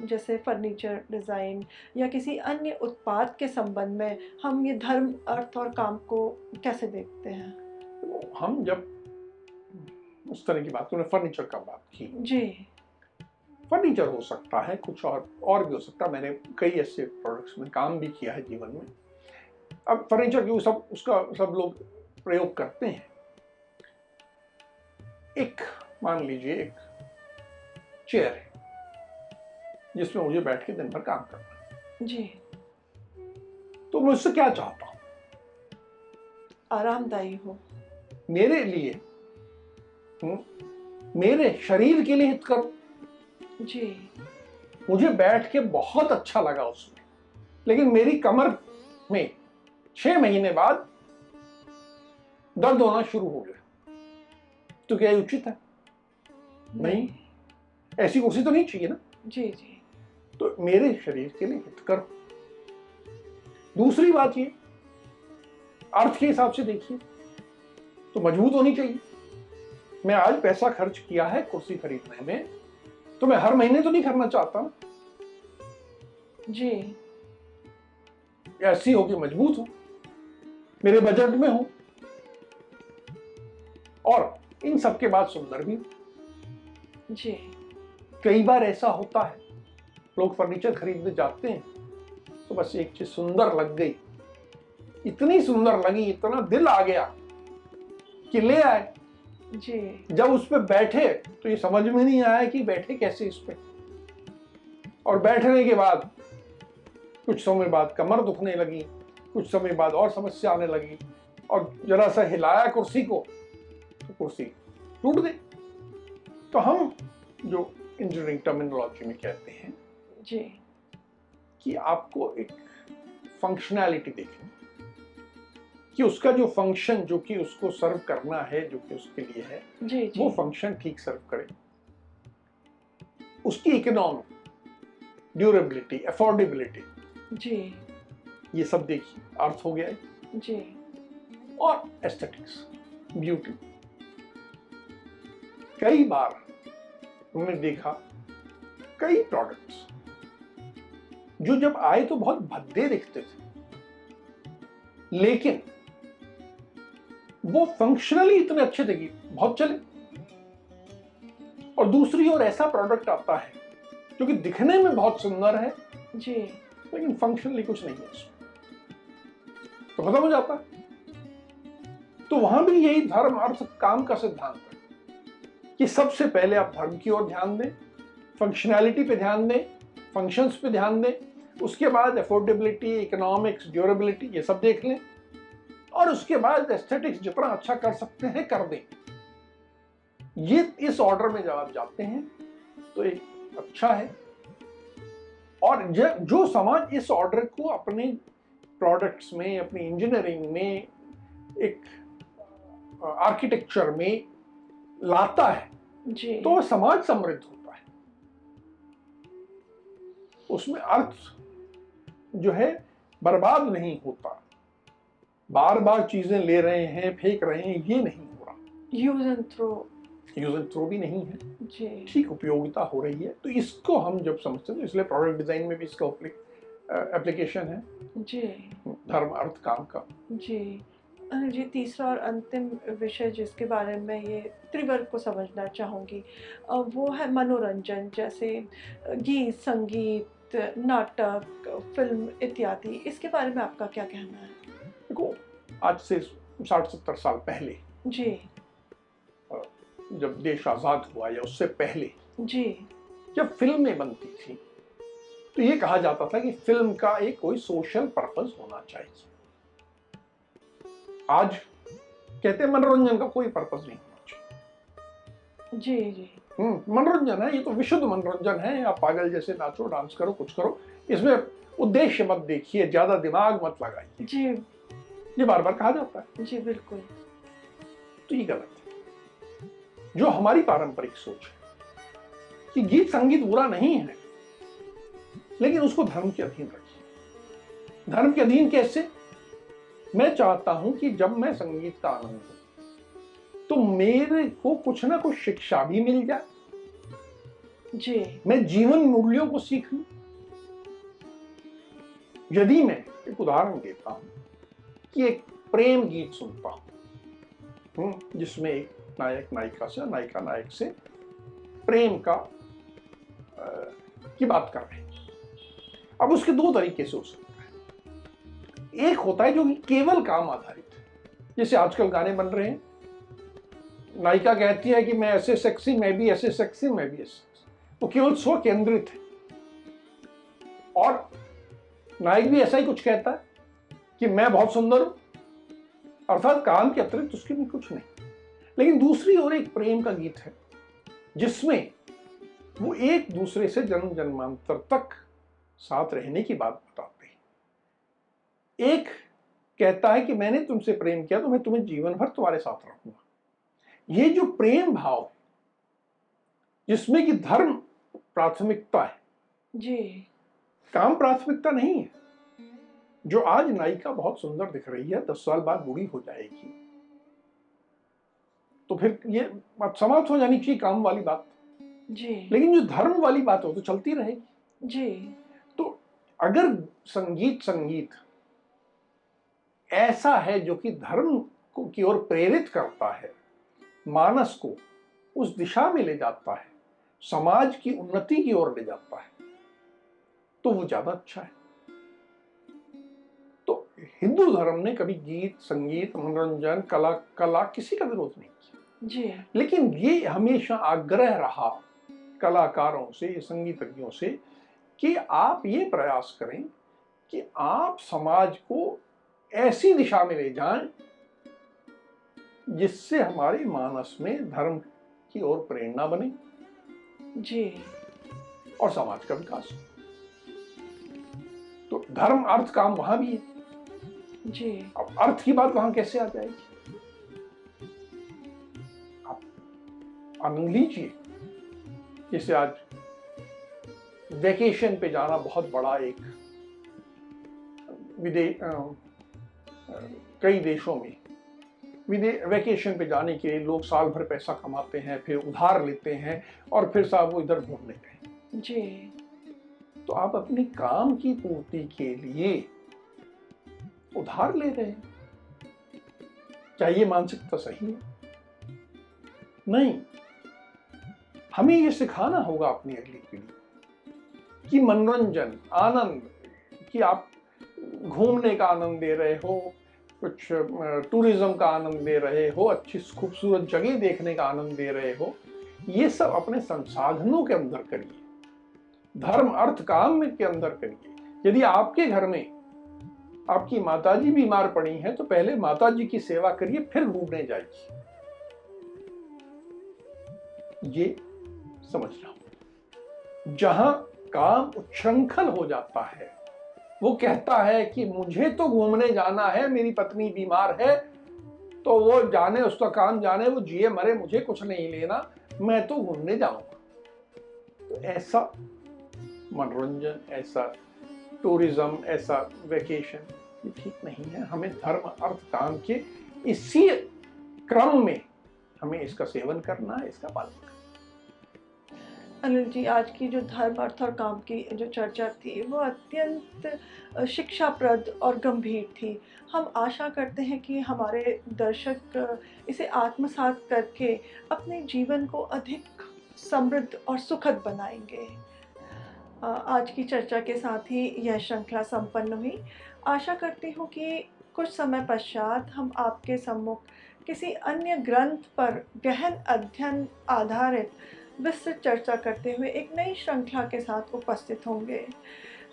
जैसे फर्नीचर डिज़ाइन या किसी अन्य उत्पाद के संबंध में हम ये धर्म अर्थ और काम को कैसे देखते हैं? तो हम जब उस तरह की बात, तुमने फर्नीचर का बात की, जी फर्नीचर हो सकता है, कुछ और भी हो सकता है। मैंने कई ऐसे प्रोडक्ट्स में काम भी किया है जीवन में। अब फर्नीचर क्यों सब उसका सब लोग प्रयोग करते हैं। एक मान लीजिए एक चेयर है जिसमें मुझे बैठ के दिन भर काम करना है, जी तो मैं उससे क्या चाहता हूं, आरामदायी हो, मेरे लिए, मेरे शरीर के लिए हित करो। जी मुझे बैठ के बहुत अच्छा लगा उसमें, लेकिन मेरी कमर में 6 महीने बाद दर्द होना शुरू हो गया, तो क्या ये उचित है? नहीं, ऐसी कुर्सी तो नहीं चाहिए ना। जी जी तो मेरे शरीर के लिए हित करो। दूसरी बात ये, अर्थ के हिसाब से देखिए, तो मजबूत होनी चाहिए। मैं आज पैसा खर्च किया है कुर्सी खरीदने में, तो मैं हर महीने तो नहीं करना चाहता ना। जी ऐसी हो कि मजबूत हो, मेरे बजट में हो, और इन सब के बाद सुंदर भी हो। जी कई बार ऐसा होता है, लोग फर्नीचर खरीदने जाते हैं तो बस एक चीज सुंदर लग गई, इतनी सुंदर लगी, इतना दिल आ गया कि ले आए। जी जब उस पे बैठे तो ये समझ में नहीं आया कि बैठे कैसे इस पे, और बैठने के बाद कुछ समय बाद कमर दुखने लगी, कुछ समय बाद और समस्या आने लगी, और जरा सा हिलाया कुर्सी को तो कुर्सी टूट गई। तो हम जो इंजीनियरिंग टर्मिनोलॉजी में कहते हैं जी कि आपको एक फंक्शनैलिटी देखनी, कि उसका जो फंक्शन जो कि उसको सर्व करना है, जो कि उसके लिए है, जी वो जी फंक्शन ठीक सर्व करे, उसकी इकोनॉमी, ड्यूरेबिलिटी, अफोर्डेबिलिटी, जी ये सब देखिए, अर्थ हो गया है। जी और एस्थेटिक्स, ब्यूटी। कई बार हमने देखा कई प्रोडक्ट्स जो जब आए तो बहुत भद्दे दिखते थे, लेकिन वो फंक्शनली इतने अच्छे थे कि बहुत चले। और दूसरी ओर ऐसा प्रोडक्ट आता है जो कि दिखने में बहुत सुंदर है जी लेकिन फंक्शनली कुछ नहीं है उसमें, तो खत्म हो जाता है। तो वहां भी यही धर्म अर्थ काम का सिद्धांत है कि सबसे पहले आप धर्म की ओर ध्यान दें, फंक्शनैलिटी पे ध्यान दें, फंक्शंस पे ध्यान दें, उसके बाद अफोर्डेबिलिटी, इकोनॉमिक्स, ड्यूरेबिलिटी, ये सब देख लें, और उसके बाद एस्थेटिक्स जितना अच्छा कर सकते हैं कर दें। ये इस ऑर्डर में जब आप जाते हैं तो एक अच्छा है। और जो समाज इस ऑर्डर को अपने प्रोडक्ट्स में, अपनी इंजीनियरिंग में, एक आर्किटेक्चर में लाता है जी तो वह समाज समृद्ध होता है। उसमें अर्थ जो है बर्बाद नहीं होता, बार बार चीजें ले रहे हैं, फेंक रहे हैं, ये नहीं हो रहा। Use and throw. Use and throw भी नहीं है, जी ठीक उपयोगिता हो रही है। तो इसको हम जब समझते हैं तो इसलिए प्रोडक्ट डिजाइन में भी इसका एप्लीकेशन है, जी धर्म अर्थ काम का। जी अनिल जी, तीसरा और अंतिम विषय जिसके बारे में ये त्रिवर्ग को समझना चाहूँगी, वो है मनोरंजन, जैसे गीत, संगीत, नाटक, फिल्म इत्यादि। इसके बारे में आपका क्या कहना है? देखो, आज से 60-70 साल पहले, जी जब देश आजाद हुआ या उससे पहले, जी जब फिल्में बनती थी तो ये कहा जाता था कि फिल्म का एक कोई सोशल पर्पस होना चाहिए। आज कहते हैं मनोरंजन का कोई पर्पस नहीं होना चाहिए। जी जी मनोरंजन है, ये तो विशुद्ध मनोरंजन है। आप पागल जैसे नाचो, डांस करो, कुछ करो, इसमें उद्देश्य मत देखिए, ज्यादा दिमाग मत लगाइए, जी ये बार बार कहा जाता है। जी बिल्कुल। तो ये गलत है। जो हमारी पारंपरिक सोच है कि गीत संगीत बुरा नहीं है, लेकिन उसको धर्म के अधीन रखिए। धर्म के अधीन कैसे? मैं चाहता हूं कि जब मैं संगीत का आनंद लूं तो मेरे को कुछ ना कुछ शिक्षा भी मिल जाए, जी मैं जीवन मूल्यों को सीख लूं। यदि मैं एक उदाहरण देता हूं कि एक प्रेम गीत सुनता हूं, जिसमें एक नायक नायिका से, नायिका नायक से प्रेम का की बात कर रहे हैं। अब उसके दो तरीके से हो सकता है। एक होता है जो कि केवल काम आधारित है, जैसे आजकल गाने बन रहे हैं, नायिका कहती है कि मैं ऐसे सेक्सी, मैं भी ऐसे सेक्सी, मैं भी ऐसे, वो केवल स्व केंद्रित है। और नायक भी ऐसा ही कुछ कहता है कि मैं बहुत सुंदर हूं, अर्थात काम के अतिरिक्त उसके भी कुछ नहीं। लेकिन दूसरी ओर एक प्रेम का गीत है जिसमें वो एक दूसरे से जन्म जन्मांतर तक साथ रहने की बात बताते हैं। एक कहता है कि मैंने तुमसे प्रेम किया तो मैं तुम्हें जीवन भर तुम्हारे साथ रहूंगा। ये जो प्रेम भाव जिसमें कि धर्म प्राथमिकता है, जी काम प्राथमिकता नहीं है। जो आज नायिका बहुत सुंदर दिख रही है, 10 साल बाद बूढ़ी हो जाएगी, तो फिर ये बात समाप्त हो जानी चाहिए, काम वाली बात। जी लेकिन जो धर्म वाली बात हो तो चलती रहेगी। जी तो अगर संगीत ऐसा है जो कि धर्म को की ओर प्रेरित करता है, मानस को उस दिशा में ले जाता है, समाज की उन्नति की ओर ले जाता है, तो वो ज्यादा अच्छा है। तो हिंदू धर्म ने कभी गीत, संगीत, मनोरंजन, कला किसी का विरोध नहीं किया। जी लेकिन ये हमेशा आग्रह रहा कलाकारों से, संगीतज्ञों से, कि आप ये प्रयास करें कि आप समाज को ऐसी दिशा में ले जाएं जिससे हमारे मानस में धर्म की ओर प्रेरणा बने जी और समाज का विकास हो। तो धर्म अर्थ काम वहां भी है। जी अब अर्थ की बात वहां कैसे आ जाएगी? आप आनंद लीजिए। जैसे आज वेकेशन पे जाना बहुत बड़ा एक कई देशों में वेकेशन पे जाने के लिए लोग साल भर पैसा कमाते हैं, फिर उधार लेते हैं और फिर साहब वो इधर घूमने गए। जी तो आप अपने काम की पूर्ति के लिए उधार ले रहे हैं। क्या ये मानसिकता सही है? नहीं। हमें ये सिखाना होगा अपनी अगली पीढ़ी कि मनोरंजन, आनंद, कि आप घूमने का आनंद दे रहे हो, कुछ टूरिज्म का आनंद ले रहे हो, अच्छी खूबसूरत जगह देखने का आनंद ले रहे हो, ये सब अपने संसाधनों के अंदर करिए, धर्म अर्थ काम में के अंदर करिए। यदि आपके घर में आपकी माताजी बीमार पड़ी हैं तो पहले माताजी की सेवा करिए, फिर घूमने जाइए। ये समझना। जहां काम उच्छृंखल हो जाता है, वो कहता है कि मुझे तो घूमने जाना है, मेरी पत्नी बीमार है, तो वो जाने, उसका काम जाने, वो जिए मरे, मुझे कुछ नहीं लेना, मैं तो घूमने जाऊंगा। तो ऐसा मनोरंजन, ऐसा टूरिज्म, ऐसा वेकेशन, ये ठीक नहीं है। हमें धर्म अर्थ काम के इसी क्रम में हमें इसका सेवन करना है, इसका पालन करना। अनिल जी, आज की जो धर्म अर्थ और काम की जो चर्चा थी वो अत्यंत शिक्षाप्रद और गंभीर थी। हम आशा करते हैं कि हमारे दर्शक इसे आत्मसात करके अपने जीवन को अधिक समृद्ध और सुखद बनाएंगे। आज की चर्चा के साथ ही यह श्रृंखला संपन्न हुई। आशा करती हूँ कि कुछ समय पश्चात हम आपके सम्मुख किसी अन्य ग्रंथ पर गहन अध्ययन आधारित विस्तृत चर्चा करते हुए एक नई श्रृंखला के साथ उपस्थित होंगे।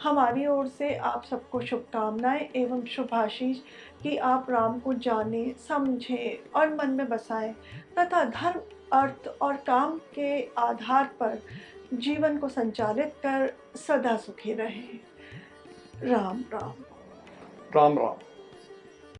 हमारी ओर से आप सबको शुभकामनाएं एवं शुभाशीष कि आप राम को जानें, समझें और मन में बसाएं तथा धर्म, अर्थ और काम के आधार पर जीवन को संचालित कर सदा सुखी रहें। राम राम। राम राम।